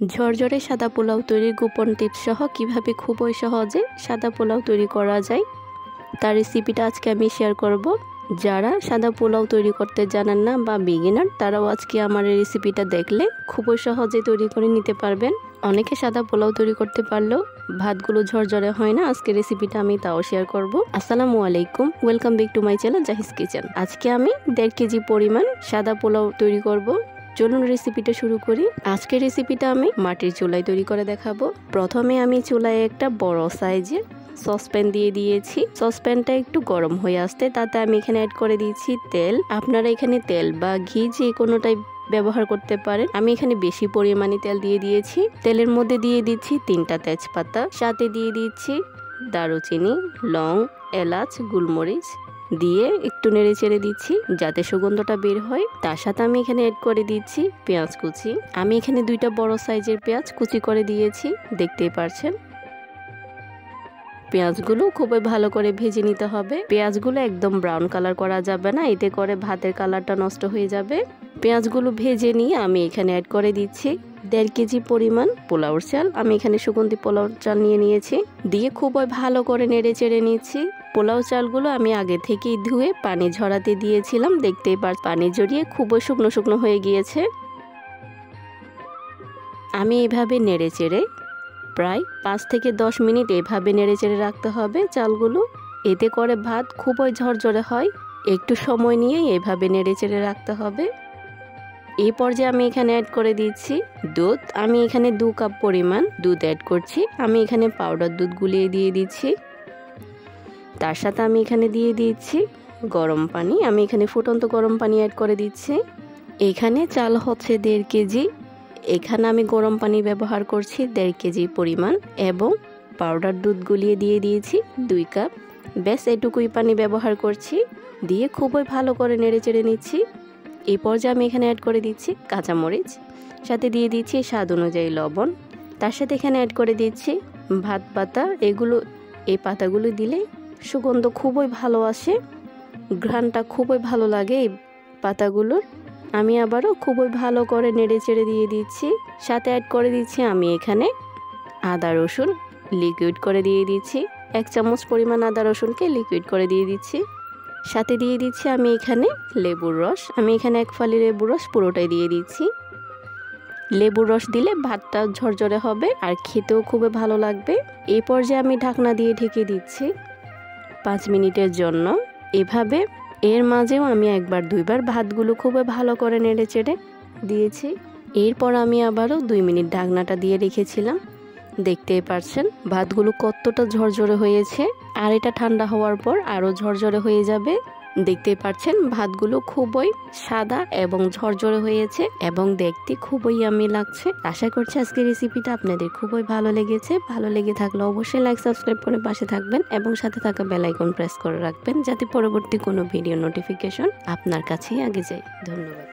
ঝরঝরে সাদা পোলাও তৈরির গোপন টিপস সহ কিভাবে খুবই সহজে সাদা পোলাও তৈরি করা যায় তার রেসিপিটা আজকে আমি শেয়ার করব। যারা সাদা পোলাও তৈরি করতে জানেন না বা বিগিনার, তারাও আজকে আমার এই রেসিপিটা দেখলে খুবই সহজে তৈরি করে নিতে পারবেন। অনেকে সাদা পোলাও তৈরি করতে পারলেও ভাতগুলো ঝরঝরে হয় না। আজকে রেসিপিটা আমি তাও শেয়ার করব। আসসালামু আলাইকুম, welcome back to my channel Jahi's kitchen. আজকে আমি 1.5 কেজি পরিমাণ সাদা পোলাও তৈরি করব। চলুন রেসিপিটা শুরু করি। আজকের রেসিপিটা আমি মাটির চুলায় তৈরি করে দেখাবো। প্রথমে আমি চুলায় একটা বড় সাইজের সসপ্যান দিয়ে দিয়েছি। সসপ্যানটা একটু গরম হয়ে আসতে তাতে আমি এখানে অ্যাড করে দিয়েছি তেল। আপনারা এখানে তেল বা ঘি যে কোনোটাই ব্যবহার করতে পারেন। আমি এখানে বেশি পরিমাণে তেল দিয়ে দিয়েছি। তেলের মধ্যে দিয়ে দিচ্ছি 3টা তেজপাতা, সাথে দিয়ে দিচ্ছি দারুচিনি, লং, এলাচ, গোলমরিচ দিয়ে একটু নেড়ে চেড়ে দিচ্ছি যাতে সুগন্ধটা বের হয়। তার সাথে আমি এখানে অ্যাড করে দিচ্ছি পেঁয়াজ কুচি। আমি এখানে 2টা বড় সাইজের পেঁয়াজ কুচি করে দিয়েছি, দেখতেই পারছেন। পেঁয়াজগুলো খুবই ভালো করে ভেজে নিতে হবে। পেঁয়াজগুলো একদম ব্রাউন কালার করা যাবে না, এতে করে ভাতের কালারটা নষ্ট হয়ে যাবে। পেঁয়াজগুলো ভেজে নিয়ে আমি এখানে অ্যাড করে দিচ্ছি 1.5 কেজি পরিমাণ পোলাওর চাল। আমি এখানে সুগন্ধি পোলাওর চাল নিয়েছি, দিয়ে খুবই ভালো করে নেড়ে চেড়ে নিচ্ছি। পোলাও চালগুলো আমি আগে থেকেই ধুয়ে পানি ঝরাতে দিয়েছিলাম, দেখতেই পার পানি জড়িয়ে খুবই শুকনো শুকনো হয়ে গিয়েছে। আমি এভাবে নেড়ে চেড়ে প্রায় 5 থেকে 10 মিনিট এভাবে নেড়ে চেড়ে রাখতে হবে চালগুলো, এতে করে ভাত খুবই ঝরঝরে হয়। একটু সময় নিয়ে এভাবে নেড়ে চেড়ে রাখতে হবে। এই পর্যায়ে আমি এখানে অ্যাড করে দিচ্ছি দুধ। আমি এখানে 2 কাপ পরিমাণ দুধ অ্যাড করছি। আমি এখানে পাউডার দুধ গুলিয়ে দিয়ে দিচ্ছি। তার সাথে আমি এখানে দিয়ে দিচ্ছি গরম পানি। আমি এখানে ফুটন্ত গরম পানি অ্যাড করে দিচ্ছি। এখানে চাল হচ্ছে 1.5 কেজি। এখানে আমি গরম পানি ব্যবহার করছি 1.5 কেজি পরিমাণ এবং পাউডার দুধ গুলিয়ে দিয়ে দিয়েছি 2 কাপ। ব্যাস এটুকুই পানি ব্যবহার করছি, দিয়ে খুবই ভালো করে নেড়ে চেড়ে নিচ্ছি। এই পর্যায়ে আমি এখানে অ্যাড করে দিচ্ছি কাঁচামরিচ, সাথে দিয়ে দিচ্ছি স্বাদ অনুযায়ী লবণ। তার সাথে এখানে অ্যাড করে দিচ্ছি ভাত পাতা। এই পাতাগুলো দিলে সুগন্ধ খুবই ভালো আসে, ঘ্রাণটা খুবই ভালো লাগে এই পাতাগুলোর। আমি আবারও খুবই ভালো করে নেড়ে চেড়ে দিয়ে দিচ্ছি। সাথে অ্যাড করে দিচ্ছি আমি এখানে আদা রসুন লিকুইড করে দিয়ে দিচ্ছি। 1 চামচ পরিমাণ আদা রসুনকে লিকুইড করে দিয়ে দিচ্ছি। সাথে দিয়ে দিচ্ছি আমি এখানে লেবুর রস। আমি এখানে 1 ফালি লেবুর রস পুরোটাই দিয়ে দিচ্ছি। লেবুর রস দিলে ভাতটা ঝরঝরে হবে আর খেতেও খুবই ভালো লাগবে। এই পর্যায়ে আমি ঢাকনা দিয়ে ঢেকে দিচ্ছি 5 মিনিটের জন্য। এভাবে এর মাঝেও আমি 1-2বার ভাতগুলো খুবই ভালো করে নেড়ে চেড়ে দিয়েছি। এরপর আমি আবারও 2 মিনিট ঢাকনাটা দিয়ে রেখেছিলাম। দেখতেই পারছেন ভাতগুলো কতটা ঝরঝরে হয়েছে, আর এটা ঠান্ডা হওয়ার পর আরও ঝরঝরে হয়ে যাবে। দেখতেই পাচ্ছেন ভাতগুলো খুবই সাদা এবং ঝরঝরে হয়েছে এবং দেখতে খুবই ইয়াম্মি লাগছে। আশা করছি আজকের রেসিপিটা আপনাদের খুবই ভালো লেগেছে। ভালো লেগে থাকলে অবশ্যই লাইক সাবস্ক্রাইব করে পাশে থাকবেন এবং সাথে থাকা বেল আইকন প্রেস করে রাখবেন যাতে পরবর্তী কোনো ভিডিও নোটিফিকেশন আপনার কাছেই আগে যায়। ধন্যবাদ।